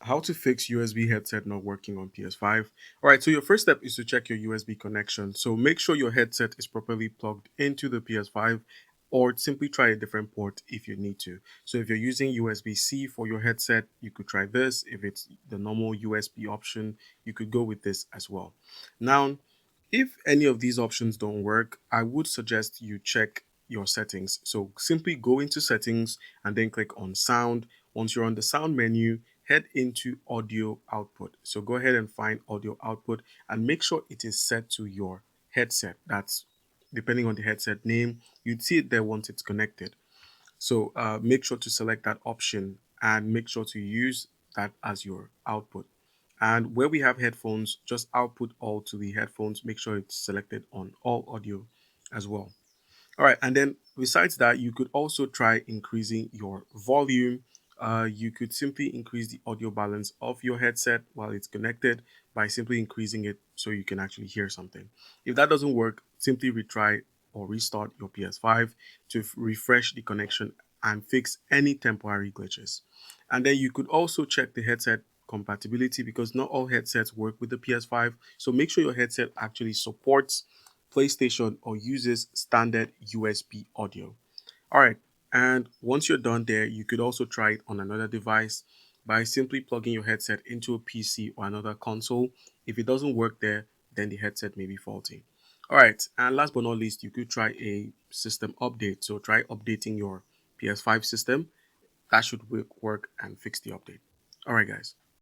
how to fix USB headset not working on PS5. All right, so your first step is to check your USB connection. So make sure your headset is properly plugged into the PS5 or simply try a different port if you need to. So if you're using USB-C for your headset, you could try this. If it's the normal USB option, you could go with this as well. Now, if any of these options don't work, I would suggest you check your settings. So simply go into settings and then click on sound. Once you're on the sound menu, head into audio output. So go ahead and find audio output and make sure it is set to your headset. That's depending on the headset name, you'd see it there once it's connected. So make sure to select that option and make sure to use that as your output. And where we have headphones, just output all to the headphones. Make sure it's selected on all audio as well. All right, and then besides that, you could also try increasing your volume. You could simply increase the audio balance of your headset while it's connected by simply increasing it so you can actually hear something. If that doesn't work, simply retry or restart your PS5 to refresh the connection and fix any temporary glitches. And then you could also check the headset compatibility because not all headsets work with the PS5. So make sure your headset actually supports PlayStation or uses standard USB audio. All right, and once you're done there, you could also try it on another device by simply plugging your headset into a PC or another console. If it doesn't work there, then the headset may be faulty. All right, and last but not least, you could try a system update. So try updating your PS5 system. That should work and fix the update. All right, guys.